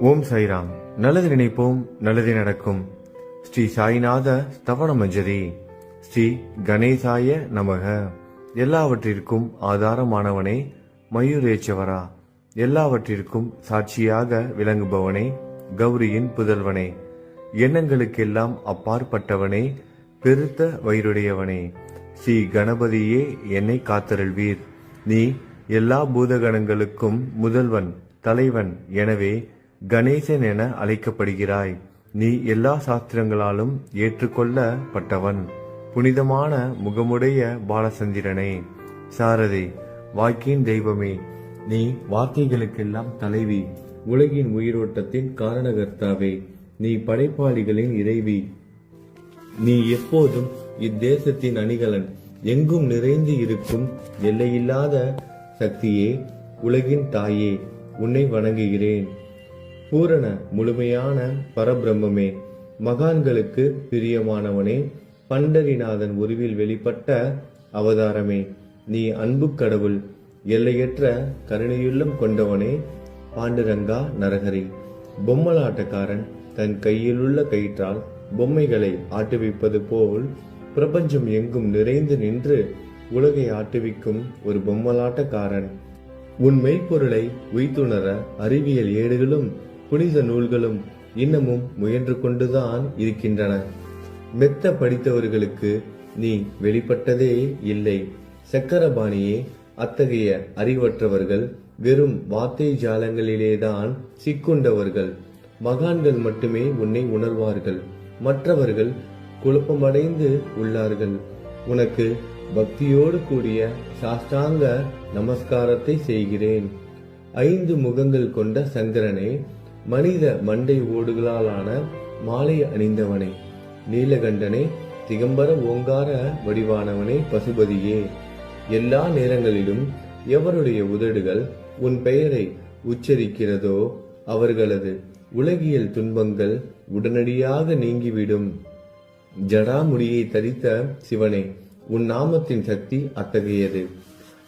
ஓம் சாய்ராம். நல்லது நினைப்போம், நல்லது நடக்கும். ஸ்ரீ சாய்நாத ஸ்தவன மஞ்சரி. ஸ்ரீ கணேசாய நமக. எல்லாவற்றிற்கும் ஆதாரமானவனே, மயூரேச்சவரா, எல்லாவற்றிற்கும் சாட்சியாக விளங்குபவனே, கௌரியின் புதல்வனே, எண்ணங்களுக்கெல்லாம் அப்பாற்பட்டவனே, பெருத்த வயிறுடையவனே, ஸ்ரீ கணபதியே என்னை காத்தருள்வீர். நீ எல்லா பூதகணங்களுக்கும் முதல்வன், தலைவன். எனவே கணேசன் என அழைக்கப்படுகிறாய். நீ எல்லா சாஸ்திரங்களாலும் ஏற்றுக்கொள்ளப்பட்டவன். புனிதமான முகமுடைய பாலசந்திரனே, சாரதே, வாக்கின் தெய்வமே, நீ வார்த்தைகளுக்கெல்லாம் தலைவி, உலகின் உயிரோட்டத்தின் காரணகர்த்தாவே, நீ படைப்பாளிகளின் இறைவி, நீ எப்போதும் இத்தேசத்தின் அணிகலன், எங்கும் நிறைந்து இருக்கும் எல்லையில்லாத சக்தியே, உலகின் தாயே, உன்னை வணங்குகிறேன். பூரண முழுமையான பரபிரம்மே, மகான்களுக்கு பிரியமானவனே, பண்டரிநாதன் உருவில் வெளிப்பட்ட அவதாரமே, நீ அன்பு கடவுள், எல்லையற்ற கருணையுள்ளம் கொண்டவனே, பாண்டுரங்கா நரஹரி. பொம்மலாட்டக்காரன் தன் கையிலுள்ள கயிற்றால் பொம்மைகளை ஆட்டுவிப்பது போல் பிரபஞ்சம் எங்கும் நிறைந்து நின்று உலகை ஆட்டுவிக்கும் ஒரு பொம்மலாட்டக்காரன். உன் மெய்ப்பொருளை உய்த்துணர அறிவியல் ஏடுகளும் புனித நூல்களும் இன்னமும் முயன்று கொண்டுதான் இருக்கின்றன. மெத்த படித்தவர்களுக்கு நீ வெளிப்பட்டதே இல்லை. சக்கரபாணியே, அத்தகைய அறிவற்றவர்கள் வெறும் வார்த்தை ஜாலங்களிலேதான் சிக்குண்டவர்கள். மகான்கள் மட்டுமே உன்னை உணர்வார்கள். மற்றவர்கள் குழப்பமடைந்து உள்ளார்கள். உனக்கு பக்தியோடு கூடிய சாஷ்டாங்க நமஸ்காரத்தை செய்கிறேன். 5 முகங்கள் கொண்ட சந்திரனே, மனித மண்டை ஓடுகளாலான மாலை அணிந்தவனே, நீலகண்டனே, திகம்பர ஓங்கார வடிவானவனே, பசுபதியே, எல்லா நேரங்களிலும் எவருடைய உதடுகள் உன் பெயரை உச்சரிக்கிறதோ அவர்களது உலகியல் துன்பங்கள் உடனடியாக நீங்கிவிடும். ஜடாமுடியை தரித்த சிவனே, உன் நாமத்தின் சக்தி அத்தகையது.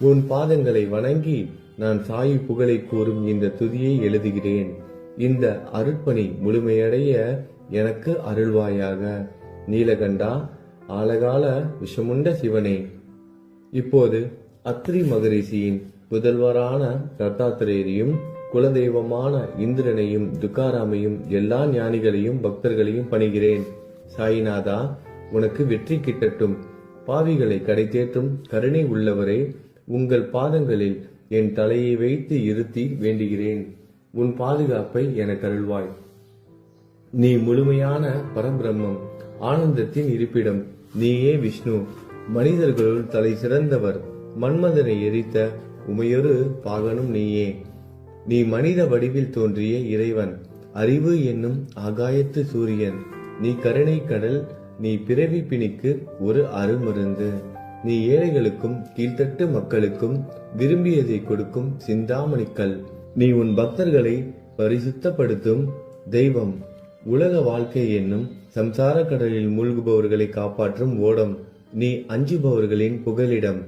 உன் பாதங்களை வணங்கி நான் சாயி புகழை கூறும் இந்த துதியை எழுதுகிறேன். இந்த அருட்பணி முழுமையடைய எனக்கு அருள்வாயாக. நீலகண்டா, ஆலகால விஷமுண்ட சிவனே. இப்போது அத்ரி மகரிஷியின் புதல்வரான தத்தாத்திரேயரையும் குலதெய்வமான இந்திரனையும் துக்காராமையும் எல்லா ஞானிகளையும் பக்தர்களையும் பணிகிறேன். சாயிநாதா, உனக்கு வெற்றி கிட்டட்டும். பாவிகளை கடைத்தேற்றும் கருணை உள்ளவரே, உங்கள் பாதங்களில் என் தலையை வைத்து இருத்தி வேண்டுகிறேன். உன் பாதுகாப்பை எனக்கு அருள்வாய். நீ முழுமையான பரபிரம்மம், ஆனந்தத்தின் இருப்பிடம். நீயே விஷ்ணு, மனிதர்களுள் தலை சிறந்தவர். மன்மதனை எரித்த உமையொரு பாகனும் நீயே. நீ மனித வடிவில் தோன்றிய இறைவன், அறிவு என்னும் ஆகாயத்து சூரியன். நீ கருணை கடல், நீ பிறவி பிணிக்கு ஒரு அருமருந்து. நீ ஏழைகளுக்கும் கீழ்த்தட்டு மக்களுக்கும் விரும்பியதை கொடுக்கும் சிந்தாமணிக்கல். நீ உன் பக்தர்களை பரிசுத்தப்படுத்தும் தெய்வம். உலக வாழ்க்கை என்னும் சம்சார கடலில் மூழ்குபவர்களை காப்பாற்றும் ஓடம். நீ அஞ்சுபவர்களின் புகலிடம்.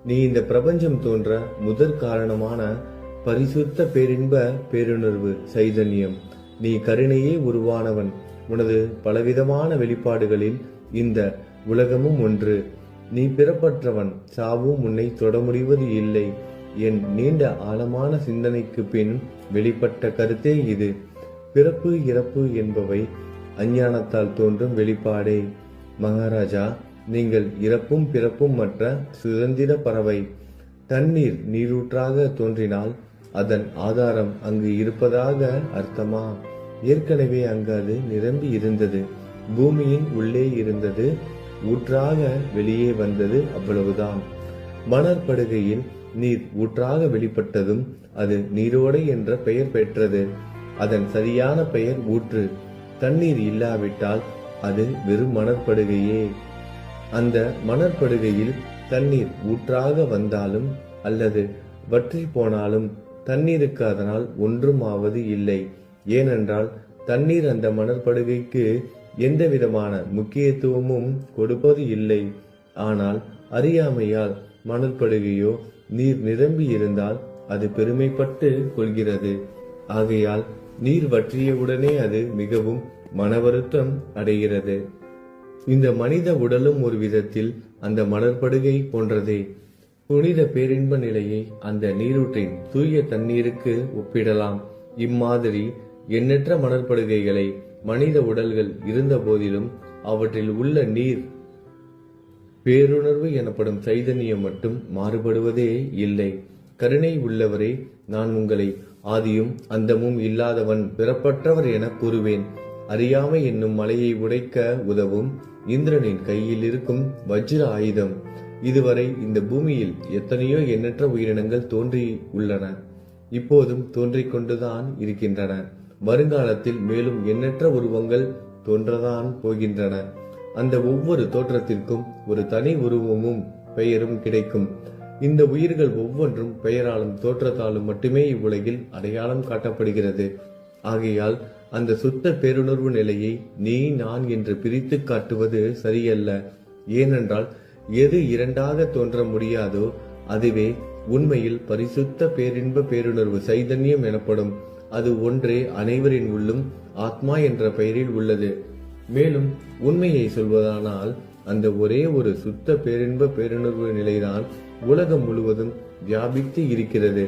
நீ இந்த பிரபஞ்சம் தோன்ற முதற் காரணமான பரிசுத்த பேரின்ப பேருணர்வு சைதன்யம். நீ கருணையே உருவானவன். உனது பலவிதமான வெளிப்பாடுகளில் இந்த உலகமும் ஒன்று. நீ பிறப்பற்றவன், சாவும் உன்னை தொட முடிவது இல்லை. என் நீண்ட ஆழமான சிந்தனைக்கு பின் வெளிப்பட்ட கருத்தே இது. பிறப்பு இறப்பு என்பவை அஞ்ஞானத்தால் தோன்றும் வெளிப்பாடே. மகாராஜா, நீங்கள் இறப்பும் பிறப்பும் மற்ற சுதந்திர பறவை. தண்ணீர் நீரூற்றாக தோன்றினால் அதன் ஆதாரம் அங்கு இருப்பதாக அர்த்தமா? ஏற்கனவே அங்கு அது நிரம்பி இருந்தது. பூமியின் உள்ளே இருந்தது, ஊற்றாக வெளியே வந்தது, அவ்வளவுதான். மணற்படுகையில் நீர் ஊற்றாக வெளிப்பட்டதும் அது நீரோடை என்ற பெயர் பெற்றது. அதன் சரியான பெயர் ஊற்று. தண்ணீர் இல்லாவிட்டால் அது வெறும் மணற்படுகையே. அந்த மணற்படுகையில் தண்ணீர் ஊற்றாக வந்தாலும் அல்லது வற்றி போனாலும் தண்ணீருக்கு அதனால் ஒன்றும் ஆவது இல்லை. ஏனென்றால் தண்ணீர் அந்த மணற்படுகைக்கு எந்த விதமான முக்கியத்துவமும் கொடுப்பது இல்லை. ஆனால் அறியாமையால் மணற்படுகையோ நீர் நிரம்பி இருந்தால் அது பெருமைப்பட்டு கொள்கிறது. ஆகையால் நீர் வற்றியவுடனே அது மிகவும் மனவருத்தம் அடைகிறது. இந்த மனித உடலும் ஒரு விதத்தில் அந்த மணற்படுகை போன்றதே. புனித பேரின்ப நிலையை அந்த நீரூற்றின் தூய தண்ணீருக்கு ஒப்பிடலாம். இம்மாதிரி எண்ணற்ற மணற்படுகைகளை மனித உடல்கள் இருந்த போதிலும் அவற்றில் உள்ள நீர் பேருணர்வு எனப்படும் சைதன்யம் மட்டும் மாறுபடுவதே இல்லை. கருணை உள்ளவரே, நான் உங்களை ஆதியும் அந்தமும் இல்லாதவன் பிறப்பற்றவர் என கூறுவேன். அறியாமை என்னும் மலையை உடைக்க உதவும் இந்திரனின் கையில் இருக்கும் வஜ்ர ஆயுதம். இதுவரை இந்த பூமியில் எத்தனையோ எண்ணற்ற உயிரினங்கள் தோன்றி உள்ளன, இப்போதும் தோன்றிக் கொண்டுதான் இருக்கின்றன. வருங்காலத்தில் மேலும் எண்ணற்ற உருவங்கள் தோன்றதான் போகின்றன. அந்த ஒவ்வொரு தோற்றத்திற்கும் ஒரு தனி உருவமும் பெயரும் கிடைக்கும். இந்த உயிர்கள் ஒவ்வொன்றும் பெயராலும் தோற்றத்தாலும் மட்டுமே இவ்வுலகில் அடையாளம் காட்டப்படுகிறது. ஆகையால் அந்த சுத்த பேருணர்வு நிலையை நீ நான் என்று பிரித்து காட்டுவது சரியல்ல. ஏனென்றால் எது இரண்டாக தோன்ற முடியாதோ அதுவே உண்மையில் பரிசுத்த பேரின்ப பேருணர்வு சைதன்யம் எனப்படும். அது ஒன்றே அனைவரின் உள்ளும் ஆத்மா என்ற பெயரில் உள்ளது. மேலும் உண்மையை சொல்வதானால் அந்த ஒரே ஒரு சுத்த பேரின்ப பேருணர்வு நிலைதான் உலகம் முழுவதும் வியாபித்து இருக்கிறது.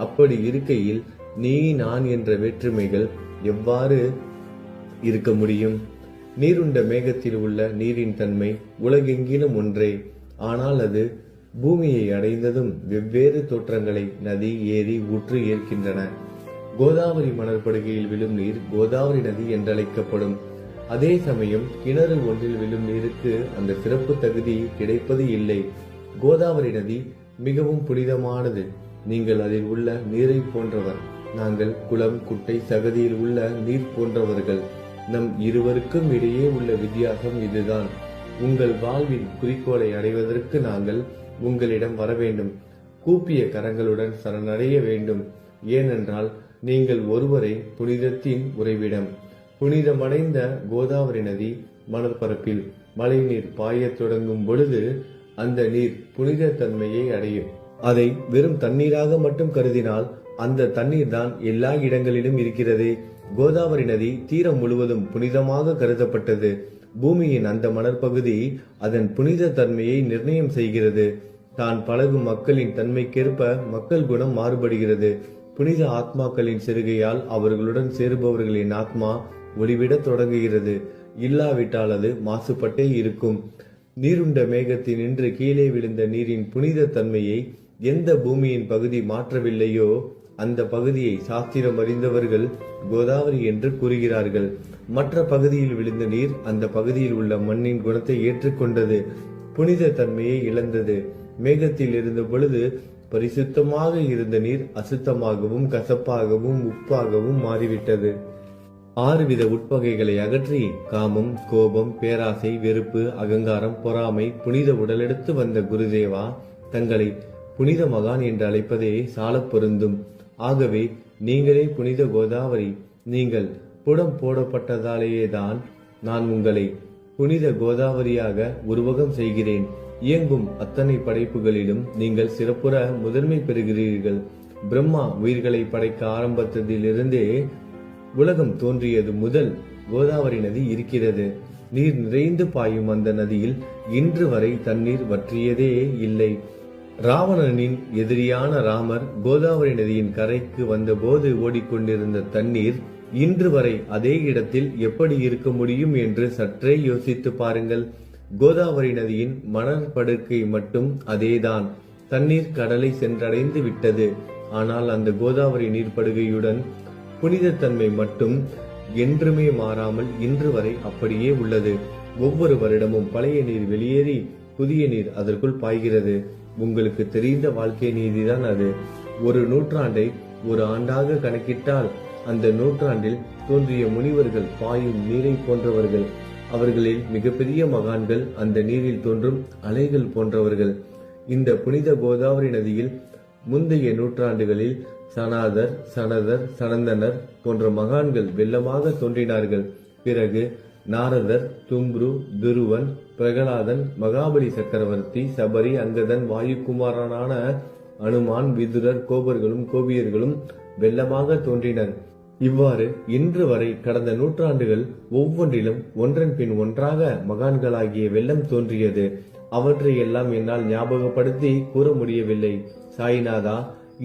அப்படி இருக்கையில் நீ நான் என்ற வேற்றுமைகள் எவ்வாறு இருக்க முடியும்? நீருண்ட மேகத்தில் உள்ள நீரின் தன்மை உலகெங்கிலும் ஒன்றே. ஆனால் அது பூமியை அடைந்ததும் வெவ்வேறு தோற்றங்களை நதி, ஏரி, ஊற்று ஏற்கின்றன. கோதாவரி மணற்படுகையில் விழும் நீர் கோதாவரி நதி என்றழைக்கப்படும். அதே சமயம் கிணறு ஒன்றில் விழும் நீருக்கு அந்த சிறப்பு தகுதி கிடைப்பது இல்லை. கோதாவரி நதி மிகவும் புனிதமானது. நீங்கள் அதில் உள்ள நீரை போன்றவர். நாங்கள் குளம், குட்டை, சகதியில் உள்ள நீர் போன்றவர்கள். நம் இருவருக்கும் இடையே உள்ள வித்தியாசம் இதுதான். உங்கள் வாழ்வின் குறிக்கோளை அடைவதற்கு நாங்கள் உங்களிடம் வர வேண்டும். கூப்பிய கரங்களுடன் சரணடைய வேண்டும். ஏனென்றால் நீங்கள் ஒருவரை புனிதத்தின் உறைவிடம். புனிதமடைந்த கோதாவரி நதி மணற்பரப்பில் மழை நீர் பாயத் தொடங்கும் பொழுது அந்த நீர் புனித தன்மையை அடையும். அதை வெறும் தண்ணீராக மட்டும் கருதினால் அந்த தண்ணீர் தான் எல்லா இடங்களிலும் இருக்கிறது. கோதாவரி நதி தீரம் முழுவதும் புனிதமாக கருதப்பட்டது. பூமியின் அந்த மணற்பகுதி அதன் புனித தன்மையை நிர்ணயம் செய்கிறது. தான் பழகும் மக்களின் தன்மைக்கேற்ப மக்கள் குணம் மாறுபடுகிறது. புனித ஆத்மாக்களின் செருகையால் அவர்களுடன் சேருபவர்களின் ஆத்மா ஒளிவிட தொடங்குகிறது. இல்லாவிட்டால் அது மாசுபட்டே இருக்கும். நீருண்ட மேகத்தினின்று கீழே விழுந்த நீரின் புனித தன்மையை எந்த பூமியின் பகுதி மாற்றவில்லையோ அந்த பகுதியை சாஸ்திரம் அறிந்தவர்கள் கோதாவரி என்று கூறுகிறார்கள். மற்ற பகுதியில் விழுந்த நீர் அந்த பகுதியில் உள்ள மண்ணின் குணத்தை ஏற்றுக்கொண்டது, புனித தன்மையை இழந்தது. மேகத்தில் இருந்த பொழுது பரிசுத்தமாக இருந்த நீர் அசுத்தமாகவும் கசப்பாகவும் உப்பாகவும் மாறிவிட்டது. 6 வித உட்பகைகளை அகற்றி காமம், கோபம், பேராசை, வெறுப்பு, அகங்காரம், பொறாமை புனித உடலெடுத்து வந்த குருதேவா தங்களை புனித மகான் என்று அழைப்பதே சால பொருந்தும். ஆகவே நீங்களே புனித கோதாவரி. நீங்கள் புடம் போடப்பட்டதாலேயேதான் நான் உங்களை புனித கோதாவரியாக உருவகம் செய்கிறேன். இயங்கும் அத்தனை படைப்புகளிலும் நீங்கள் சிறப்புற முதன்மை பெறுகிறீர்கள். பிரம்மா உயிர்களை படைக்க ஆரம்பித்ததிலிருந்தே உலகம் தோன்றியது முதல் கோதாவரி நதி இருக்கிறது. நீர் நிறைந்து பாயும் அந்த நதியில் இன்று வரை தண்ணீர் வற்றியதே இல்லை. ராவணனின் எதிரியான ராமர் கோதாவரி நதியின் கரைக்கு வந்தபோது ஓடிக்கொண்டிருந்த தண்ணீர் இன்று வரை அதே இடத்தில் எப்படி இருக்க முடியும் என்று சற்றே யோசித்து பாருங்கள். கோதாவரி நதியின் மணற்படுக்கை மட்டும் அதேதான். தண்ணீர் கடலை சென்றடைந்து விட்டது. ஆனால் அந்த கோதாவரி நீர்ப்படுகையுடன் புனிதத்தன்மை மட்டும் என்றுமே மாறாமல் இன்று வரை அப்படியே உள்ளது. ஒவ்வொரு வருடமும் பழைய நீர் வெளியேறி புதிய நீர் அதற்குள் பாய்கிறது. உங்களுக்கு தெரிந்த வாழ்க்கை நீதிதான் அது. ஒரு நூற்றாண்டை ஒரு ஆண்டாக கணக்கிட்டால் அந்த நூற்றாண்டில் தோன்றிய முனிவர்கள் பாயும் நீரை போன்றவர்கள். அவர்களில் மிகப்பெரிய மகான்கள் அந்த நீரில் தோன்றும் அலைகள் போன்றவர்கள். இந்த புனித கோதாவரி நதியில் முந்தைய நூற்றாண்டுகளில் சனாதர், சனதர், சனந்தனர் போன்ற மகான்கள் வெள்ளமாக தோன்றினார்கள். பிறகு நாரதர், தும்ரு, துருவன், பிரகலாதன், மகாபலி சக்கரவர்த்தி, சபரி, அங்கதன், வாயுகுமாரனான அனுமான், விதுரர், கோபர்களும் கோபியர்களும் வெள்ளமாக தோன்றினர். இவ்வாறு இன்று வரை கடந்த நூற்றாண்டுகள் ஒவ்வொன்றிலும் ஒன்றன் பின் ஒன்றாக மகான்களாகிய வெள்ளம் தோன்றியது. அவற்றை எல்லாம் என்னால் ஞாபகப்படுத்தி கூற முடியவில்லை. சாய்நாதா,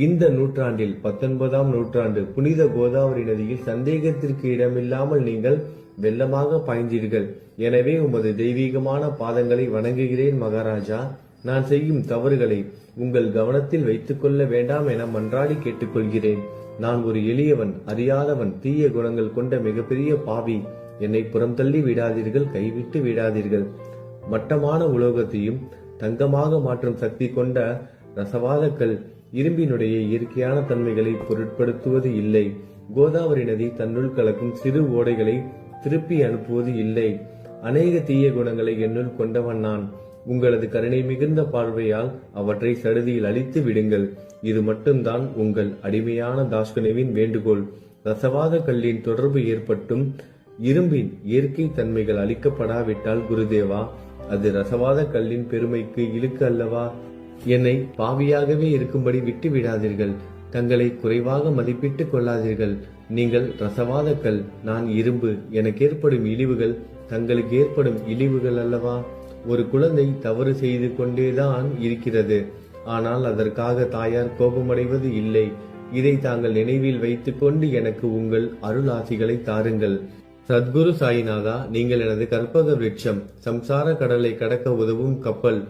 இந்த நூற்றாண்டில் 19ஆம் நூற்றாண்டு புனித கோதாவரி நதியில் சந்தேகத்திற்கு இடமில்லாமல் நீங்கள் வெள்ளமாக பாய்ந்தீர்கள். எனவே உமது தெய்வீகமான பாதங்களை வணங்குகிறேன் மகாராஜா. நான் செய்யும் தவறுகளை உங்கள் கவனத்தில் வைத்துக் கொள்ள வேண்டாம் என மன்றாடி கேட்டுக்கொள்கிறேன். நான் ஒரு எளியவன், அறியாதவன், தீய குணங்கள் கொண்ட மிகப்பெரிய பாவி. என்னை புறம் தள்ளி விடாதீர்கள், கைவிட்டு விடாதீர்கள். மட்டமான உலோகத்தையும் தங்கமாக மாற்றும் சக்தி கொண்ட ரசவாதக்கல் இரும்பினுடைய இயற்கையான தன்மைகளை பொருட்படுத்துவது இல்லை. கோதாவரி நதி தன்னுள் கலக்கும் சிறு ஓடைகளை திருப்பி அனுப்புவது இல்லை. அநேக தீய குணங்களை என்னுள் கொண்டவன் நான். உங்களது கருணை மிகுந்த பார்வையால் அவற்றை சடுதியில் அழித்து விடுங்கள். இது மட்டும்தான் உங்கள் அடிமையான தாஸ்கனுவின் வேண்டுகோள். ரசவாத கல்லின் தொடர்பு ஏற்பட்டும் இரும்பின் இயற்கை தன்மைகள் அளிக்கப்படாவிட்டால் குருதேவா, அது ரசவாத கல்லின் பெருமைக்கு இழுக்கு அல்லவா? என்னை பாவியாகவே இருக்கும்படி விட்டு விடாதீர்கள். தங்களை குறைவாக மதிப்பிட்டுக் கொள்ளாதீர்கள். நீங்கள் ரசவாத கல், நான் இரும்பு. எனக்கு ஏற்படும் இழிவுகள் தங்களுக்கு ஏற்படும் இழிவுகள் அல்லவா? ஒரு குழந்தை தவறு செய்து கொண்டேதான் இருக்கிறது. ஆனால் அதற்காக தாயார் கோபமடைவது இல்லை. இதை தாங்கள் நினைவில் வைத்துக் கொண்டு எனக்கு உங்கள் அருள் ஆசிகளை தாருங்கள். சத்குரு சாய்நாதா, நீங்கள் எனது கற்பக விருட்சம், சம்சார கடலை கடக்க உதவும் கப்பல்.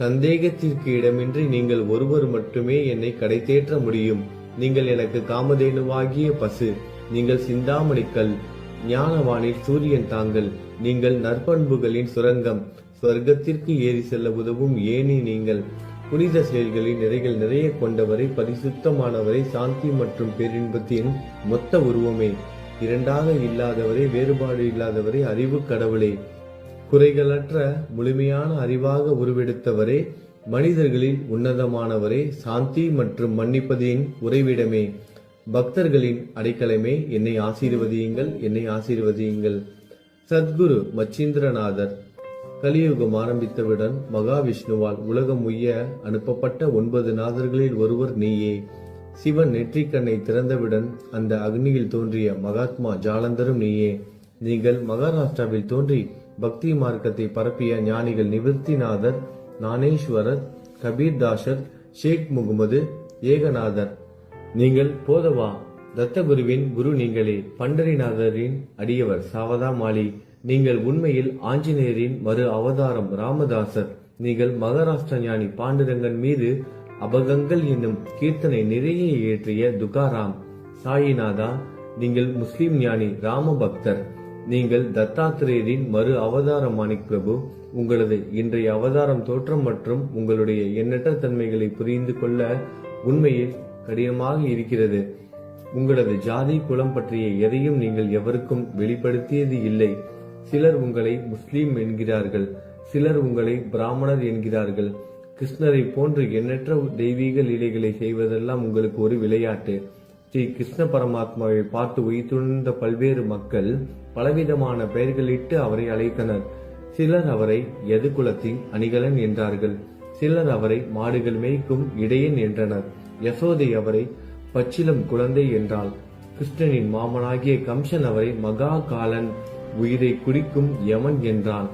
சந்தேகத்திற்கு இடமின்றி நீங்கள் ஒருவர் மட்டுமே என்னை கடை தேற்ற முடியும். நீங்கள் எனக்கு காமதேனுவாகிய பசு. நீங்கள் சிந்தாமணிக்கல், ஞானவானில் சூரியன் தாங்கள். நீங்கள் நற்பண்புகளின் சுரங்கம், சொர்க்கத்திற்கு ஏறி செல்ல உதவும் ஏணி நீங்கள். புனித செயல்களின் நிறைகள் நிறைய கொண்டவரை, பரிசுத்தமானவரை, சாந்தி மற்றும் பேரின்பத்தின் மொத்த உருவமே, இரண்டாக இல்லாதவரே, வேறுபாடு இல்லாதவரே, அறிவு கடவுளே, குறைகளற்ற முழுமையான அறிவாக உருவெடுத்தவரே, மனிதர்களில் உன்னதமானவரே, சாந்தி மற்றும் மன்னிப்பதின் உறைவிடமே, பக்தர்களின் அடைக்கலமே, என்னை ஆசீர்வதியுங்கள், என்னை ஆசீர்வதியுங்கள். சத்குரு மச்சீந்திரநாதர். கலியுகம் ஆரம்பித்தவுடன் மகாவிஷ்ணுவால் உலகம் உய்ய அனுப்பப்பட்ட 9 நாதர்களில் ஒருவர் நீயே. சிவன் நெற்றிக்கண்ணை திறந்தவுடன் அந்த அக்னியில் தோன்றிய மகாத்மா ஜாலந்தரும் நீயே. நீங்கள் மகாராஷ்டிராவில் தோன்றி பக்தி மார்க்கத்தை பரப்பிய ஞானிகள் நிவர்த்திநாதர், ஞானேஸ்வரர், கபீர்தாசர், ஷேக் முகமது, ஏகநாதர். நீங்கள் போதவா, தத்தகுருவின் குரு நீங்களே. பண்டரிநாதரின் அடியவர் சாவதா மாலி. நீங்கள் உண்மையில் ஆஞ்சநேயரின் மறு அவதாரம் ராமதாசர். நீங்கள் மகாராஷ்டிர ஞானி பாண்டுரங்கன் மீது அபகங்கள் என்னும் கீர்த்தனை நிறைய இயற்றிய துகாராம். சாயிநாதா, நீங்கள் முஸ்லிம் ஞானி ராம பக்தர். நீங்கள் தத்தாத்திரேயரின் மறு அவதாரம் மாணிக் பிரபு. உங்களது இன்றைய அவதாரம் தோற்றம் மற்றும் உங்களுடைய எண்ணற்ற தன்மைகளை புரிந்து கொள்ள உண்மையில் கடினமாக இருக்கிறது. உங்களது ஜாதி குலம் பற்றிய எதையும் நீங்கள் எவருக்கும் வெளிப்படுத்தியது இல்லை. சிலர் உங்களை முஸ்லீம் என்கிறார்கள், சிலர் உங்களை பிராமணர் என்கிறார்கள். கிருஷ்ணரை போன்று எண்ணற்ற தெய்வீக லீலைகளை செய்வதெல்லாம் உங்களுக்கு ஒரு விளையாட்டு. ஸ்ரீ கிருஷ்ண பரமாத்மாவை பார்த்து உயிர்த்துணர்ந்த பல்வேறு மக்கள் பலவிதமான பெயர்களிட்டு அவரை அழைத்தனர். சிலர் அவரை யது குலத்தின் அணிகலன் என்றார்கள். சிலர் அவரை மாடுகள் மேய்க்கும் இடையன் என்றனர். யசோதை அவரை பச்சிலம் குழந்தை என்றாள். கிருஷ்ணனின் மாமனாகிய கம்சன் அவரை மகா காலன், உயிரை குடிக்கும் யமன் என்றான்.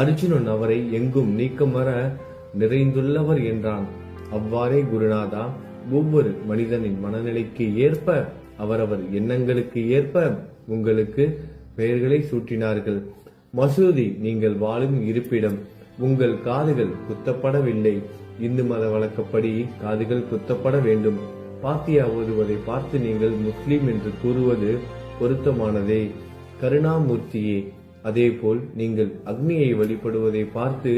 அர்ஜுனன் அவரை எங்கும் நீக்கமர நிறைந்துள்ளவர் என்றான். அவ்வாறே குருநாதா, ஒவ்வொரு மனிதனின் மனநிலைக்கு ஏற்ப, அவரவர் எண்ணங்களுக்கு ஏற்ப உங்களுக்கு பெயர்களை சூட்டினார்கள். மசூதி நீங்கள் வாழும் இருப்பிடம். உங்கள் காதுகள் குத்தப்படவில்லை. இந்து மத வழக்கப்படி காதுகள் குத்தப்பட வேண்டும். பாத்தியா ஓதுவதை பார்த்து நீங்கள் முஸ்லிம் என்று கூறுவது பொருத்தமானதே. கருணாமூர்த்தியே, அதேபோல் நீங்கள் அக்னியை வழிபடுவதை பார்த்து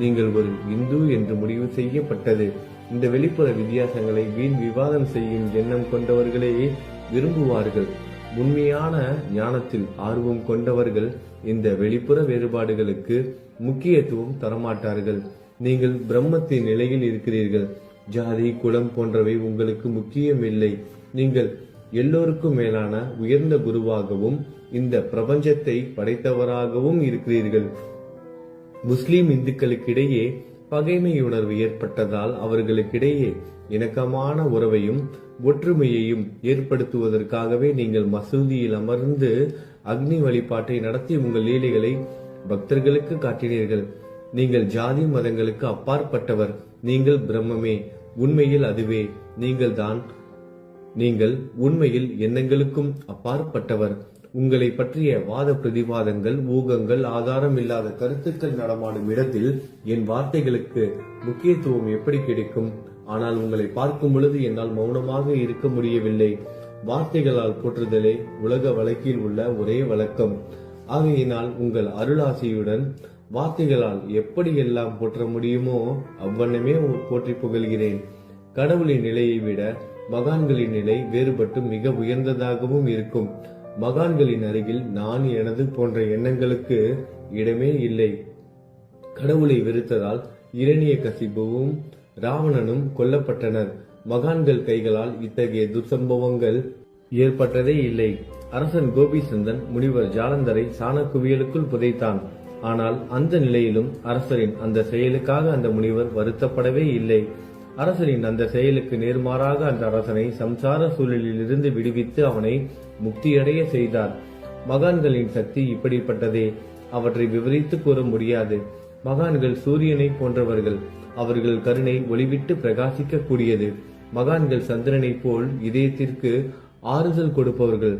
நீங்கள் ஒரு இந்து என்று முடிவு செய்யப்பட்டது. இந்த வெளிப்புற வித்தியாசங்களை வீண் விவாதம் செய்யும் எண்ணம் கொண்டவர்களே விரும்புவார்கள். உண்மையான ஞானத்தில் ஆர்வம் கொண்டவர்கள் இந்த வெளிப்புற வேறுபாடுகளுக்கு முக்கியத்துவம் தரமாட்டார்கள். நீங்கள் பிரம்மத்தின் நிலையில் இருக்கிறீர்கள். ஜாதி குலம் போன்றவை உங்களுக்கு முக்கியமில்லை. நீங்கள் எல்லோருக்கும் மேலான உயர்ந்த குருவாகவும் இந்த பிரபஞ்சத்தை படைத்தவராகவும் இருக்கிறீர்கள். முஸ்லிம் இந்துக்களுக்கிடையே பகைமை உணர்வு ஏற்பட்டதால் அவர்களுக்கிடையே இணக்கமான உறவையும் ஒற்றுமையையும் ஏற்படுத்துவதற்காகவே நீங்கள் மசூதியில் அமர்ந்து அக்னி வழிபாட்டை நடத்தி உங்கள் லீலைகளை பக்தர்களுக்கு காட்டினீர்கள். நீங்கள் ஜாதி மதங்களுக்கு அப்பாற்பட்டவர். நீங்கள் பிரம்மமே. உண்மையில் அதுவே நீங்கள் உண்மையில் எண்ணங்களுக்கும் அப்பாற்பட்டவர். உங்களை பற்றிய வாத பிரதிவாதங்கள், ஊகங்கள், ஆதாரம் இல்லாத கருத்துக்கள் நடமாடும் இடத்தில் என் வார்த்தைகளுக்கு முக்கியத்துவம் எப்படி கிடைக்கும்? ஆனால் உங்களை பார்க்கும் பொழுது என்னால் மௌனமாக இருக்க முடியவில்லை. வார்த்தைகளால் போற்றுதலே உலக வழக்கில் உள்ள ஒரே வழக்கம். ஆகையினால் உங்கள் அருளாசியுடன் வார்த்தைகளால் எப்படியெல்லாம் போற்ற முடியுமோ அவ்வண்ணமே போற்றி புகழ்கிறேன். கடவுளின் நிலையை விட மகான்களின் நிலை வேறுபட்டு மிக உயர்ந்ததாகவும் இருக்கும். மகான்களின் அருகில் நான் எனது போன்ற எண்ணங்களுக்கு இடமே இல்லை. கடவுளை வெறுத்ததால் இரணியகசிபுவும் ராவணனும் கொல்லப்பட்டனர். மகான்கள் கைகளால் இத்தகைய துர்சம்பவங்கள் ஏற்பட்டதே இல்லை. அரசன் கோபிசந்தன் முனிவர் ஜாலந்தரை சாணக்குவியலுக்குள் புதைத்தான். ஆனால் அந்த நிலையிலும் அரசரின் அந்த செயலுக்காக அந்த முனிவர் வருத்தப்படவே இல்லை. அரசரின் அந்த செயலுக்கு நேர்மாறாக அந்த அரசனை சம்சார சூழலில் இருந்து விடுவித்து அவனை முக்தியடைய செய்தார். மகான்களின் சக்தி இப்படிப்பட்டதே. அவற்றை விவரித்து கூற முடியாது. மகான்கள் சூரியனை போன்றவர்கள். அவர்கள் கருணை ஒளிவிட்டு பிரகாசிக்க கூடியது. மகான்கள் சந்திரனை போல் இதயத்திற்கு ஆறுதல் கொடுப்பவர்கள்.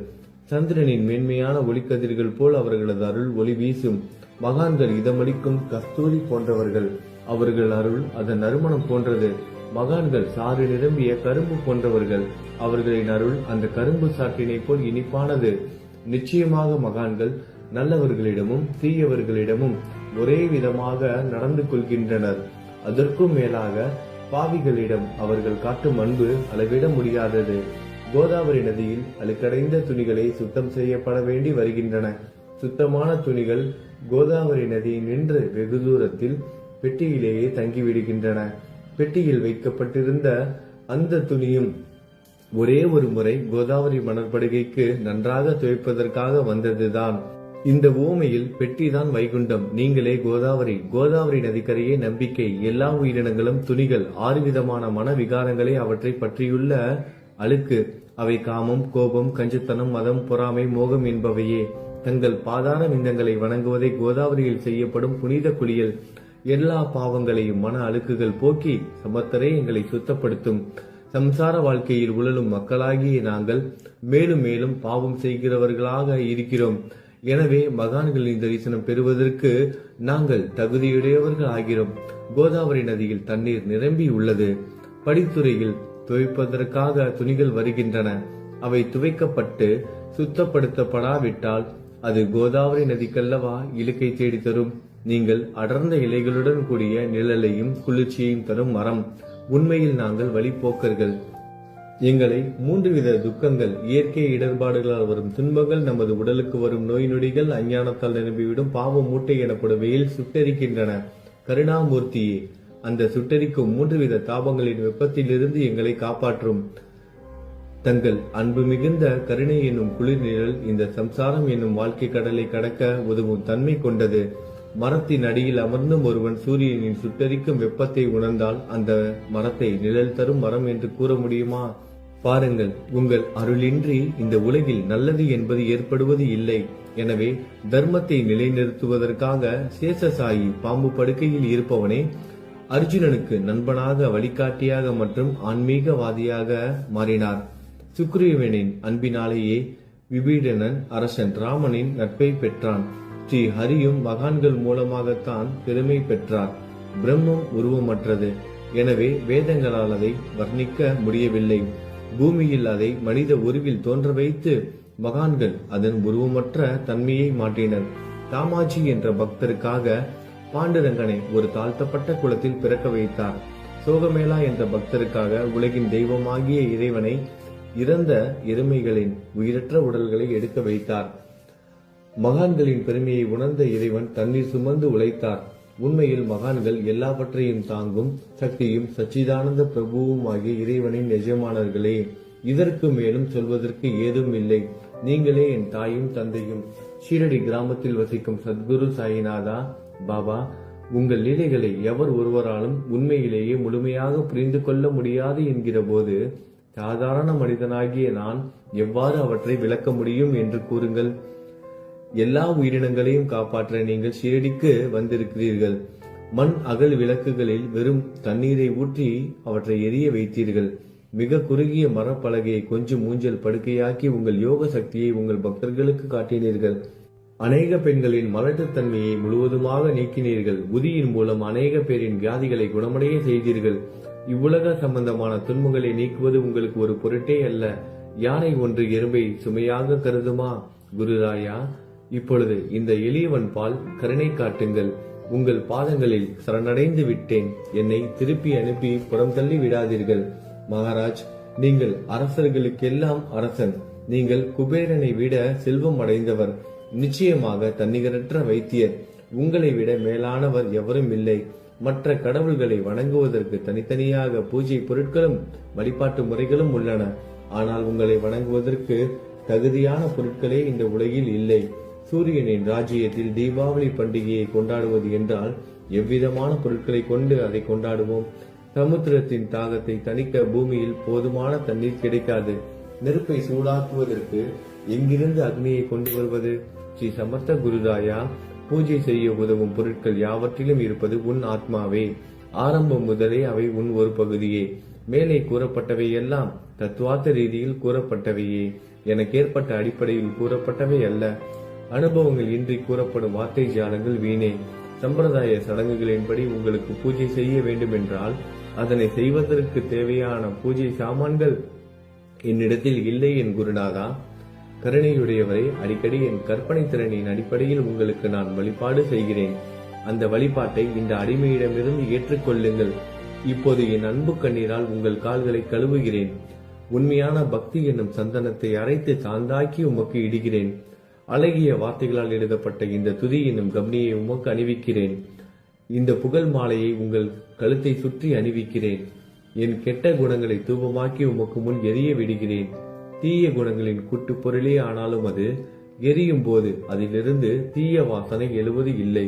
சந்திரனின் மேன்மையான ஒளிக்கதிர்கள் போல் அவர்களது அருள் ஒளி வீசும். மகான்கள் இதமளிக்கும் கஸ்தூரி போன்றவர்கள். அவர்கள் அருள் அதன் நறுமணம் போன்றது. மகான்கள் சாறு நிரம்பிய கரும்பு போன்றவர்கள். அவர்களின் அருள் அந்த கரும்பு சாற்றினை போல் இனிப்பானது. நிச்சயமாக மகான்கள் நல்லவர்களிடமும் தீயவர்களிடமும் ஒரே விதமாக நடந்து கொள்கின்றனர். அதற்கும் மேலாக பாவிகளிடம் அவர்கள் காட்டும் அன்பு அளவிட முடியாதது. கோதாவரி நதியில் அழுக்கடைந்த துணிகளை சுத்தம் செய்யப்பட வேண்டி வருகின்றன. சுத்தமான துணிகள் கோதாவரி நதியில் நின்று வெகு தூரத்தில் பெட்டியிலேயே தங்கிவிடுகின்றன. பெட்டியில் வைக்கப்பட்டிருந்த அந்த துணியும் ஒரே ஒரு முறை கோதாவரி மணற்படுகைக்கு நன்றாக துவைப்பதற்காக வந்ததுதான். இந்த ஊமையில் பெட்டிதான் வைகுண்டம். நீங்களே கோதாவரி. கோதாவரி நதிக்கரையே நம்பிக்கை. எல்லா உயிரினங்களும் துணிகள். 6 விதமான மன விகாரங்களே அவற்றை பற்றியுள்ள அழுக்கு. அவை காமம், கோபம், கஞ்சத்தனம், மதம், பொறாமை, மோகம் என்பவையே. தங்கள் பாதார விந்தங்களை வணங்குவதை கோதாவரியில் செய்யப்படும் புனித குளியல் எல்லா பாவங்களையும் மன அழுக்குகள் போக்கி சமத்தரே எங்களை சுத்தப்படுத்தும். சம்சார வாழ்க்கையில் உழலும் மக்களாகிய நாங்கள் மேலும் மேலும் பாவம் செய்கிறவர்களாக இருக்கிறோம். எனவே மகான்களின் தரிசனம் பெறுவதற்கு நாங்கள் தகுதியுடையவர்கள் ஆகிறோம். கோதாவரி நதியில் தண்ணீர் நிரம்பி உள்ளது. படித்துறையில் துவைப்பதற்காக துணிகள் வருகின்றன. அவை துவைக்கப்பட்டு சுத்தப்படுத்தப்படாவிட்டால் அது கோதாவரி நதிக்கல்லவா இழுக்கை தேடி தரும். நீங்கள் அடர்ந்த இலைகளுடன் கூடிய நிழலையும் குளிர்ச்சியையும் தரும் மரம். உண்மையில் நாங்கள் வழிபோக்கர்கள். எங்களை 3 வித துக்கங்கள், இயற்கை இடர்பாடுகளால் வரும் துன்பங்கள், நமது உடலுக்கு வரும் நோய் நொடிகள், அஞ்ஞானத்தால் நிரம்பிவிடும் பாவ மூட்டை எனப்படுவையில் சுட்டரிக்கின்றன. கருணாமூர்த்தியே, அந்த சுட்டரிக்கும் 3 வித தாபங்களின் வெப்பத்திலிருந்து எங்களை காப்பாற்றும். தங்கள் அன்பு மிகுந்த கருணை என்னும் குளிர் நிழல் இந்த சம்சாரம் என்னும் வாழ்க்கை கடலை கடக்க உதவும் தன்மை கொண்டது. மரத்தின் அடியில் அமர்ந்தும் ஒருவன் சூரியனின் சுட்டரிக்கும் வெப்பத்தை உணர்ந்தால் அந்த மரத்தை நிழல் தரும் மரம் என்று கூற முடியுமா? பாருங்கள், உங்கள் அருளின்றி இந்த உலகில் நல்லது என்பது ஏற்படுவது இல்லை. எனவே தர்மத்தை நிலைநிறுத்துவதற்காக சேஷசாயி பாம்பு படுக்கையில் இருப்பவனே அர்ஜுனனுக்கு நண்பனாக, வழிகாட்டியாக மற்றும் ஆன்மீகவாதியாக மாறினார். சுக்ரீவனின் அன்பினாலேயே விபீடனன் அரசன் ராமனின் நட்பை பெற்றான். ஸ்ரீ ஹரியும் மகான்கள் மூலமாகத்தான் பெருமை பெற்றார். பிரம்மம் உருவமற்றது. எனவே வேதங்களால் அதை வர்ணிக்க முடியவில்லை. பூமியில் அதை மனித உருவில் தோன்ற வைத்து மகான்கள் அதன் உருவமற்ற தன்மையை மாற்றினர். தாமாஜி என்ற பக்தருக்காக பாண்டுரங்கனை ஒரு தாழ்த்தப்பட்ட குலத்தில் பிறக்க வைத்தார். சோகமேளா என்ற பக்தருக்காக உலகின் தெய்வமாகிய இறைவனை இறந்த எருமைகளின் உயிரற்ற உடல்களை எடுக்க வைத்தார். மகான்களின் பெருமையை உணர்ந்த இறைவன் தண்ணீர் சுமந்து உழைத்தார். உண்மையில் மகான்கள் எல்லாவற்றையும் தாங்கும் சக்தியும் சச்சிதானந்த பிரபுவும் ஆகிய இறைவனின் எஜமானர்களே. இதற்கு மேலும் சொல்வதற்கு ஏதும் இல்லை. நீங்களே என் தாயும் தந்தையும். ஷீரடி கிராமத்தில் வசிக்கும் சத்குரு சாயிநாதா பாபா உங்கள் லீலைகளை எவர் ஒருவராலும் உண்மையிலேயே முழுமையாக புரிந்து கொள்ள முடியாது என்கிற போது சாதாரண மனிதனாகிய நான் எவ்வாறு அவற்றை விளக்க முடியும் என்று கூறுங்கள். எல்லா உயிரினங்களையும் காப்பாற்ற நீங்கள் ஷீரடிக்கு வந்திருக்கிறீர்கள். மண் அகல் விளக்குகளில் வெறும் தண்ணீரை ஊற்றி அவற்றை எரிய வைத்தீர்கள். மிக குறுகிய மரப்பலகையை கொஞ்சம் ஊஞ்சல் படுக்கையாக்கி உங்கள் யோக சக்தியை உங்கள் பக்தர்களுக்கு காட்டினீர்கள். அநேக பெண்களின் மலட்டுத்தன்மையை முழுவதுமாக நீக்கினீர்கள். உதியின் மூலம் அநேக பேரின் வியாதிகளை குணமடைய செய்தீர்கள். இவ்வுலக சம்பந்தமான துன்பங்களை நீக்குவது உங்களுக்கு ஒரு பொருட்டே அல்ல. யானை ஒன்று எறும்பை சுமையாக கருதுமா? குருராயா, இப்பொழுது இந்த எளியவன் பால் கருணை காட்டுங்கள். உங்கள் பாதங்களில் சரணடைந்து விட்டேன். என்னை திருப்பி அனுப்பி புறம் தள்ளி விடாதீர்கள். மகாராஜ், நீங்கள் அரசர்களுக்கெல்லாம் அரசன். நீங்கள் குபேரனை விட செல்வம் அடைந்தவர். நிச்சயமாக தன்னிகரற்ற வைத்தியர். உங்களை விட மேலானவர் எவரும் இல்லை. மற்ற கடவுள்களை வணங்குவதற்கு தனித்தனியாக பூஜை பொருட்களும் வழிபாட்டு முறைகளும் உள்ளன. ஆனால் உங்களை வணங்குவதற்கு தகுதியான பொருட்களே இந்த உலகில் இல்லை. சூரியனின் ராஜ்யத்தில் தீபாவளி பண்டிகையை கொண்டாடுவது என்றால் எவ்விதமான பொருட்களை கொண்டு அதை கொண்டாடுவோம்? சமுத்திரத்தின் தாகத்தை தணிக்க பூமியில் போதுமான தண்ணீர் கிடைக்காது. நெருப்பை சூடாக்குவதற்கு எங்கிருந்து அக்னியை கொண்டு வருவது? ஸ்ரீ சமர்த்த குருதாயா, பூஜை செய்ய உதவும் பொருட்கள் யாவற்றிலும் இருப்பது உன் ஆத்மாவே. ஆரம்பம் முதலே அவை உன் ஒரு பகுதியே. மேலே கூறப்பட்டவை எல்லாம் தத்துவார்த்த ரீதியில் கூறப்பட்டவையே. எனக்கு ஏற்பட்ட அடிப்படையில் கூறப்பட்டவை அல்ல. அனுபவங்கள் இன்றி கூறப்படும் வார்த்தை ஜாலங்கள் வீணே. சம்பிரதாய சடங்குகளின்படி உங்களுக்கு பூஜை செய்ய வேண்டும் என்றால் அதனை செய்வதற்கு தேவையான பூஜை சாமான்கள் என்னிடத்தில் இல்லை என் குருநாதா. கருணையுடையவரை, அடிக்கடி என் கற்பனை திறனின் அடிப்படையில் உங்களுக்கு நான் வழிபாடு செய்கிறேன். அந்த வழிபாட்டை இந்த அடிமையிடமிருந்து ஏற்றுக்கொள்ளுங்கள். இப்போது என் அன்பு கண்ணீரால் உங்கள் கால்களை கழுவுகிறேன். உண்மையான பக்தி என்னும் சந்தனத்தை அரைத்து சாந்தாக்கி உமக்கு இடுகிறேன். அழகிய வார்த்தைகளால் எழுதப்பட்ட இந்த துதி என்னும் கம்னியை உமக்கு அணிவிக்கிறேன். இந்த புகழ் மாலையை உங்கள் கழுத்தை சுற்றி அணிவிக்கிறேன். என் கெட்ட குணங்களை தூபமாக்கி உமக்கு முன் எரிய விடுகிறேன். தீய குணங்களின் கூட்டு பொருளே ஆனாலும் அது எரியும் போது அதிலிருந்து தீய வாசனை எழுவது இல்லை.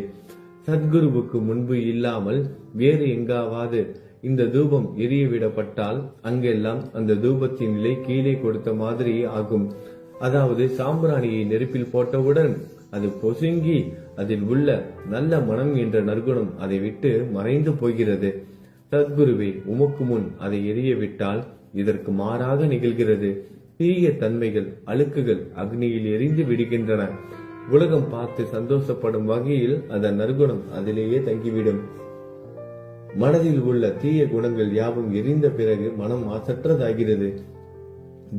சத்குருவுக்கு முன்பு இல்லாமல் வேறு எங்காவது இந்த தூபம் எரிய விடப்பட்டால் அங்கெல்லாம் அந்த தூபத்தின் நிலை கீழே கொடுத்த மாதிரி ஆகும். அதாவது சாம்பிராணியை நெருப்பில் போட்டவுடன் அது பொசுங்கி அதில் உள்ள நல்ல மனம் என்ற நற்குணம் அதை விட்டு மறைந்து போகிறது. சத்குருவே, உமக்கு முன் அதை எரிய விட்டால் இதற்கு மாறாக நிகழ்கிறது. தீய தன்மைகள், அழுக்குகள் அக்னியில் எரிந்து விடுகின்றன. உலகம் பார்த்து சந்தோஷப்படும் வகையில் அதன் நற்குணம் அதிலேயே தங்கிவிடும். மனதில் உள்ள தீய குணங்கள் யாவும் எரிந்த பிறகு மனம் மாசற்றதாகிறது.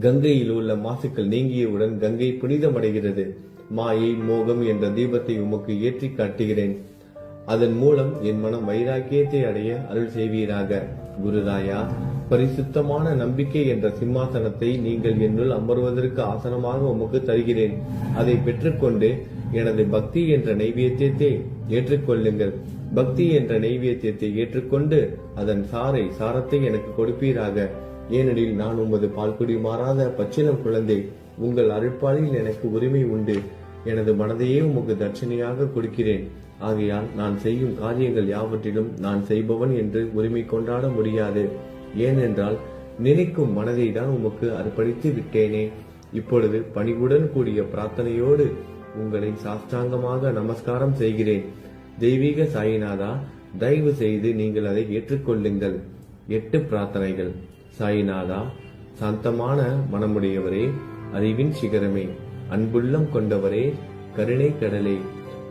கங்கையில் உள்ள மாசுக்கள் நீங்கியவுடன் கங்கை புனிதமடைகிறது. மாயை, மோகம் என்ற தீபத்தை உமக்கு ஏற்றி காட்டுகிறேன். அதன் மூலம் என் மனம் வைராக்கியத்தை அடைய அருள் செய்வீராக. குருராயா, பரிசுத்தமான நம்பிக்கை என்ற சிம்மாசனத்தை நீங்கள் என்னுள் அமர்வதற்கு ஆசனமாக உமக்கு தருகிறேன். அதை பெற்றுக்கொண்டு எனது பக்தி என்ற நைவேத்தியத்தை ஏற்றுக்கொள்ளுங்கள். பக்தி என்ற நைவேத்தியத்தை ஏற்றுக்கொண்டு அதன் சாரத்தை எனக்கு கொடுப்பீராக. ஏனெனில் நான் உமது பால்குடி மாறாத பச்சிலம் குழந்தை. உங்கள் அருட்பாலில் எனக்கு உரிமை உண்டு. எனது மனதையே உமக்கு தட்சணையாக கொடுக்கிறேன். ஆகையால் நான் செய்யும் காரியங்கள் யாவற்றிலும் நான் செய்பவன் என்று உரிமை கொண்டாட முடியாது. ஏனென்றால் நினைக்கும் மனதை தான் உமக்கு அர்ப்பணித்து விட்டேனே. இப்பொழுது பணிவுடன் கூடிய பிரார்த்தனையோடு உங்களை சாஷ்டாங்கமாக நமஸ்காரம் செய்கிறேன். தெய்வீக சாயிநாதா, தயவு செய்து நீங்கள் அதை ஏற்றுக்கொள்ளுங்கள். 8 பிரார்த்தனைகள். சாயிநாதா, சாந்தமான மனமுடையவரே, அறிவின் சிகரமே, அன்புள்ளம் கொண்டவரே, கருணை கடலே,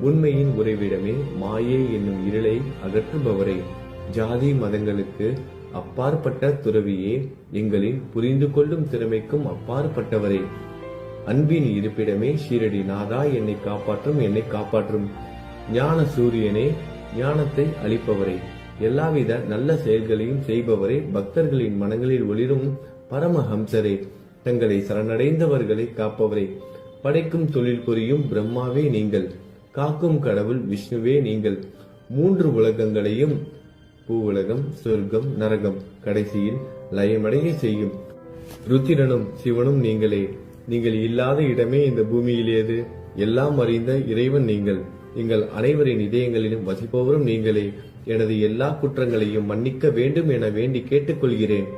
உண்மையின் உறைவிடமே, மாயை என்னும் இருளை அகற்றுபவரே, ஜாதி மதங்களுக்கு அப்பாற்பட்ட துறவியே, எங்களின் புரிந்து கொள்ளும் திறமைக்கும் அப்பாற்பட்டவரே, அன்பின் இருப்பிடமே, ஷீரடி நாதா, என்னை காப்பாற்றும் ஞான சூரியனே, ஞானத்தை அளிப்பவரே, எல்லாவித நல்ல செயல்களையும் செய்பவரே, பக்தர்களின் மனங்களில் ஒளிரும் பரமஹம்சரே, தங்களை சரணடைந்தவர்களை காப்பவரே, படைக்கும் தொழில் புரியும் பிரம்மாவே நீங்கள், காக்கும் கடவுள் விஷ்ணுவே நீங்கள், 3 உலகங்களையும், பூவுலகம், சொர்க்கம், நரகம், கடைசியில் லயமடைய செய்யும் ருத்திரனும் சிவனும் நீங்களே. நீங்கள் இல்லாத இடமே இந்த பூமியில் ஏது? எல்லாம் அறிந்த இறைவன் நீங்கள். எங்கள் அனைவரின் இதயங்களிலும் வசிப்பவரும் நீங்களே. எனது எல்லா குற்றங்களையும் மன்னிக்க வேண்டும் என வேண்டி கேட்டுக்கொள்கிறேன்.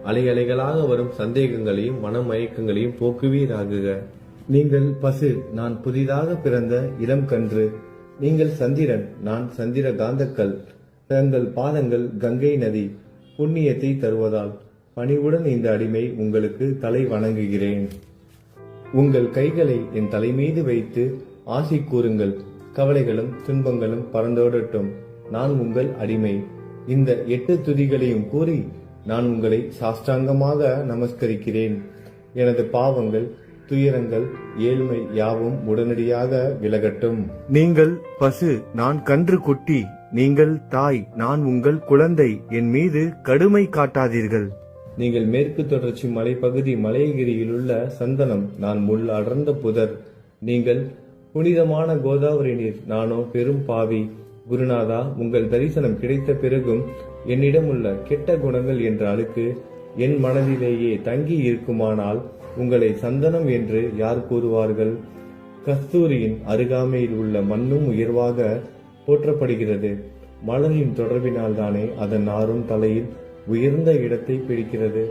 அலை அலைகளாக வரும் சந்தேகங்களையும் மனமயக்கங்களையும் போக்குவீராகுக. நீங்கள் பசு, நான் புதிதாக பிறந்த இளம் கன்று. நீங்கள் சந்திரன், நான் சந்திர காந்தக்கல். தங்கள் பாதங்கள் கங்கை நதி, புண்ணியத்தை தருவதால் பணிவுடன் இந்த அடிமை உங்களுக்கு தலை வணங்குகிறேன். உங்கள் கைகளை என் தலை மீது வைத்து ஆசி கூறுங்கள். கவலைகளும் துன்பங்களும் பறந்தோடட்டும். நான் உங்கள் அடிமை. இந்த 8 துதிகளையும் கூறி நான் உங்களை சாஷ்டாங்கமாக நமஸ்கரிக்கிறேன். எனது பாவங்கள், துயரங்கள், ஏழ்மை யாவும் உடனடியாக விலகட்டும். நீங்கள் பசு, நான் கன்று குட்டி. நீங்கள் தாய், நான் உங்கள் குழந்தை. என் மீது கடுமை காட்டாதீர்கள். நீங்கள் மேற்கு தொடர்ச்சி மலைப்பகுதி மலையகிரியில் உள்ள சந்தனம், நான் முள் அடர்ந்த புதர். நீங்கள் புனிதமான கோதாவரி நீர், நானோ பெரும் பாவி. குருநாதா, உங்கள் தரிசனம் கிடைத்த பிறகும் என்னிடம் உள்ள கெட்ட குணங்கள் என்ற அழுக்கு என் மனதிலேயே தங்கி இருக்குமானால் உங்களை சந்தனம் என்று யார் கூறுவார்கள்? கஸ்தூரியின் அருகாமையில் உள்ள மண்ணும் உயர்வாக போற்றப்படுகிறது. மலரின் தொடர்பினால் தானே அதன் நாரும் தலையில் உயர்ந்த இடத்தை பிடிக்கிறது.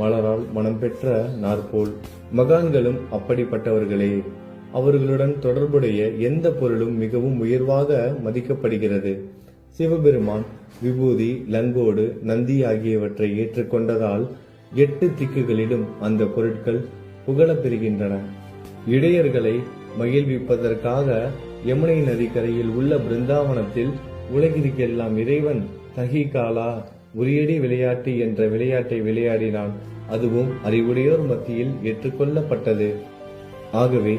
மலரால் மனம் பெற்ற நாற்போல் மகான்களும் அப்படிப்பட்டவர்களே. அவர்களுடன் தொடர்புடைய எந்த பொருளும் மிகவும் உயர்வாக மதிக்கப்படுகிறது. சிவபெருமான் விபூதி, லங்கோடு, நந்தி ஆகியவற்றை ஏற்றுக்கொண்டதால் 8 திக்குகளிலும் அந்த பொருட்கள் புகழப் பெறுகின்றன. இடையர்களை மகிழ்விப்பதற்காக யமுனை நதிக்கரையில் உள்ள பிருந்தாவனத்தில் உலகிற்கெல்லாம் இறைவன் தகிகாலா உரியடி விளையாட்டு என்ற விளையாட்டை விளையாடினான். அதுவும் அறிவுடையோர் மத்தியில் ஏற்றுக்கொள்ளப்பட்டது. ஆகவே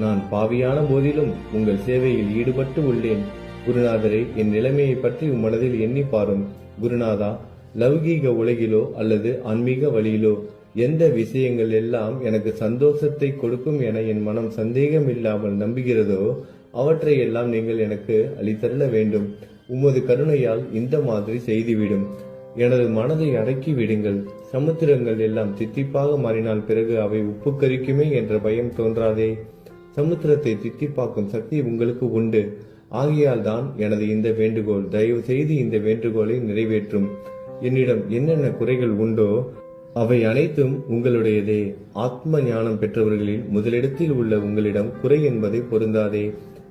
நான் பாவியான போதிலும் உங்கள் சேவையில் ஈடுபட்டு உள்ளேன். குருநாதரே, என் நிலைமையை பற்றி மனதில் எண்ணி பாரும். குருநாதா, லௌகீக உலகிலோ அல்லது ஆன்மீக வழியிலோ எந்த விஷயங்கள் எல்லாம் எனக்கு சந்தோஷத்தை கொடுக்கும் என என் மனம் சந்தேகம் இல்லாமல் நம்புகிறதோ அவற்றை எல்லாம் நீங்கள் எனக்கு அளித்தள்ள வேண்டும். உமது கருணையால் இந்த மாதிரி செய்துவிடும். எனது மனதை அடக்கி விடுங்கள். சமுத்திரங்கள் எல்லாம் தித்திப்பாக மாறினால் பிறகு அவை உப்பு கரிக்குமே என்ற பயம் தோன்றாதே. சமுத்திரத்தை தித்திப்பாக்கும் சக்தி உங்களுக்கு உண்டு. ஆகையால் தான் எனது இந்த வேண்டுகோள். தயவு செய்து இந்த வேண்டுகோளை நிறைவேற்றும். என்னிடம் என்னென்ன குறைகள் உண்டோ அவை அனைத்தும் உங்களுடையதே. ஆத்ம ஞானம் பெற்றவர்களில் முதலிடத்தில் உள்ள உங்களிடம் குறை என்பதை பொருந்தாதே.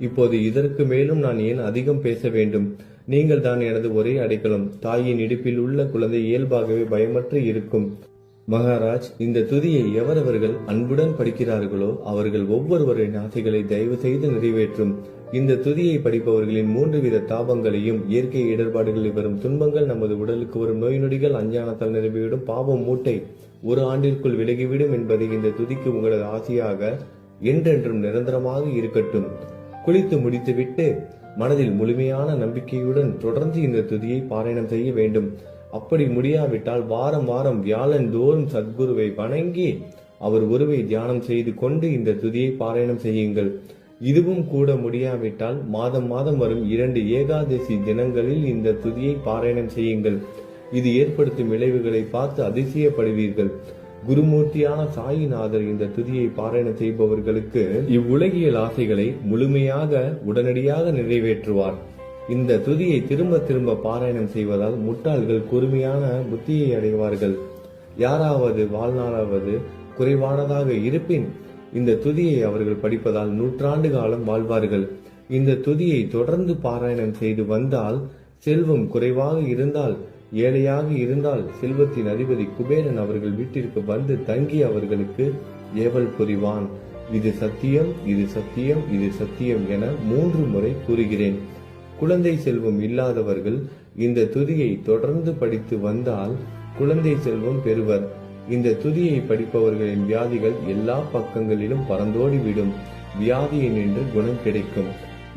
இப்போது இதற்கு மேலும் நான் ஏன் அதிகம் பேச வேண்டும்? நீங்கள் தான் எனது ஒரே அடைக்கலம். தாயின் இடுப்பில் உள்ள குழந்தை இயல்பாகவே பயமற்று இருக்கும். மகாராஜ், இந்த துதியை எவரவர்கள் அன்புடன் படிக்கிறார்களோ அவர்கள் ஒவ்வொருவரின் ஆசைகளை தயவு செய்து நிறைவேற்றும். இந்த துதியை படிப்பவர்களின் 3 வித தாபங்களையும், இயற்கை இடர்பாடுகளில் வரும் துன்பங்கள், நமது உடலுக்கு வரும் நோய் நொடிகள், அஞ்ஞானத்தால் நிரம்பிவிடும் பாவம் மூட்டை 1 ஆண்டிற்குள் விலகிவிடும் என்பதை இந்த துதிக்கு உங்களது ஆசையாக என்றென்றும் நிரந்தரமாக இருக்கட்டும். குளித்து முடித்துவிட்டு மனதில் முழுமையான நம்பிக்கையுடன் தொடர்ந்து இந்த துதியை பாராயணம் செய்ய வேண்டும். அப்படி முடியாவிட்டால் வாரம் வாரம் வியாழன் தோறும் சத்குருவை வணங்கி அவர் உருவை தியானம் செய்து கொண்டு இந்த துதியை பாராயணம் செய்யுங்கள். இதுவும் கூட முடியாவிட்டால் மாதம் மாதம் வரும் 2 ஏகாதசி தினங்களில் இந்த துதியை பாராயணம் செய்யுங்கள். இது ஏற்படுத்தும் விளைவுகளை பார்த்து அதிசயப்படுவீர்கள். குருமூர்த்தியான சாயிநாதர் இந்த துதியை பாராயணம் செய்பவர்களுக்கு இவ்வுலகியல் ஆசைகளை முழுமையாக உடனடியாக நிறைவேற்றுவார். இந்த துதியை திரும்ப திரும்ப பாராயணம் செய்வதால் முட்டாள்கள் கூர்மையான புத்தியை அடைவார்கள். யாராவது வாழ்நாளாவது குறைவானதாக இருப்பின் இந்த துதியை அவர்கள் படிப்பதால் 100 ஆண்டு காலம் வாழ்வார்கள். இந்த துதியை தொடர்ந்து பாராயணம் செய்து வந்தால், செல்வம் குறைவாக இருந்தால், ஏழையாக இருந்தால், செல்வத்தின் அதிபதி குபேரன் அவர்கள் வீட்டிற்கு வந்து தங்கி அவர்களுக்கு ஏவல் புரிவான். இது சத்தியம், இது சத்தியம், இது சத்தியம் என 3 முறை கூறுகிறேன். குழந்தை செல்வம் இல்லாதவர்கள் இந்த துதியை தொடர்ந்து படித்து வந்தால் குழந்தை செல்வம் பெறுவர். இந்த துதியை படிப்பவர்களின் வியாதிகள் எல்லா பக்கங்களிலும் பறந்தோடிவிடும். வியாதியை நின்று குணம் கிடைக்கும்.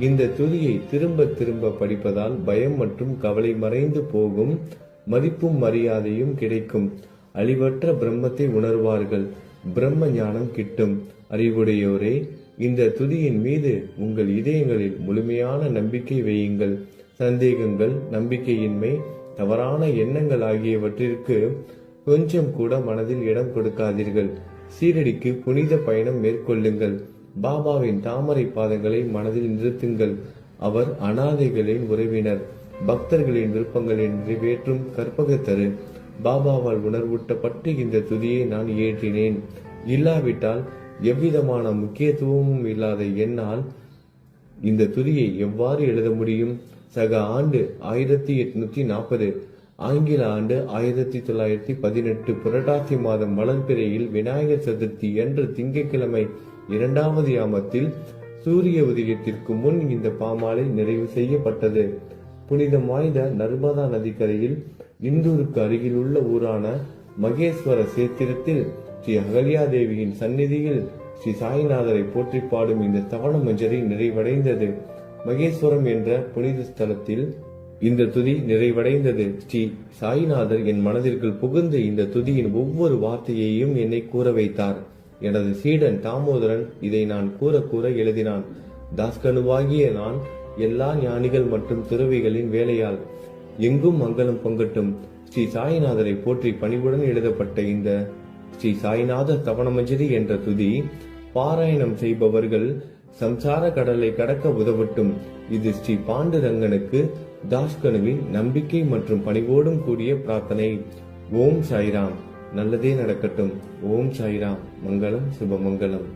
இந்த துதியை திரும்ப திரும்ப படிப்பதால் பயம் மற்றும் கவலை மறைந்து போகும். மதிப்பும் மரியாதையும் கிடைக்கும். அழிவற்ற பிரம்மத்தை உணர்வார்கள். பிரம்ம ஞானம் கிட்டும். அறிவுடையோரே, இந்த துதியின் மீது உங்கள் இதயங்களில் முழுமையான நம்பிக்கை வையுங்கள். சந்தேகங்கள், நம்பிக்கையின்மை, தவறான எண்ணங்கள் ஆகியவற்றிற்கு கொஞ்சம் கூட மனதில் இடம் கொடுக்காதீர்கள். சீரடிக்கு புனித பயணம் மேற்கொள்ளுங்கள். பாபாவின் தாமரை பாதங்களை மனதில் நிறுத்துங்கள். அவர் அனாதைகளின் உறவினர், பக்தர்களின் விருப்பங்களை நிறைவேற்றும் கற்பகத்தரு. பாபாவால் உணர்வூட்டப்பட்டு இந்த துதியை நான் இயற்றினேன். இல்லாவிட்டால் எவ்விதமான முக்கியத்துவமும் இல்லாத என்னால் இந்த துதியை எவ்வாறு எழுத முடியும்? சக ஆண்டு 1840, ஆங்கில ஆண்டு 1918 புரட்டாசி மாதம் வளர்பிறையில் விநாயகர் சதுர்த்தி என்ற திங்கட்கிழமை 2வது யாமத்தில் சூரிய உதயத்திற்கு முன் இந்த பாமாலை நிறைவு செய்யப்பட்டது. புனிதம் வாய்ந்த நர்மதா நதிக்கரையில் இந்தூருக்கு அருகில் உள்ள ஊரான மகேஸ்வர சேத்திரத்தில் ஸ்ரீ அகல்யாதேவியின் சந்நிதியில் ஸ்ரீ சாய்நாதரை போற்றி பாடும் இந்த தவண மஞ்சரி நிறைவடைந்தது. மகேஸ்வரம் என்ற புனித ஸ்தலத்தில் இந்த துதி நிறைவடைந்தது. ஸ்ரீ சாய்நாதர் என் மனதிற்குள் புகுந்து இந்த துதியின் ஒவ்வொரு வார்த்தையையும் என்னை கூற வைத்தார். எனது சீடன் தாமோதரன் இதை நான் கூற கூற எழுதினான். தாஸ்கனுவாகிய நான் எல்லா ஞானிகள் மற்றும் துறவிகளின் வேலையால் எங்கும் மங்களம் பொங்கட்டும். ஸ்ரீ சாய்நாதரை போற்றி பணிவுடன் எழுதப்பட்ட இந்த ஸ்ரீ சாய்நாத தவணமஞ்சரி என்ற துதி பாராயணம் செய்பவர்கள் சம்சார கடலை கடக்க உதவட்டும். இது ஸ்ரீ பாண்டுரங்கனுக்கு தாஸ்கனுவின் நம்பிக்கை மற்றும் பணிவோடும் கூடிய பிரார்த்தனை. ஓம் சாய்ராம். நல்லதே நடக்கட்டும். ஓம் சாய்ராம். மங்களம் சுபமங்கலம்.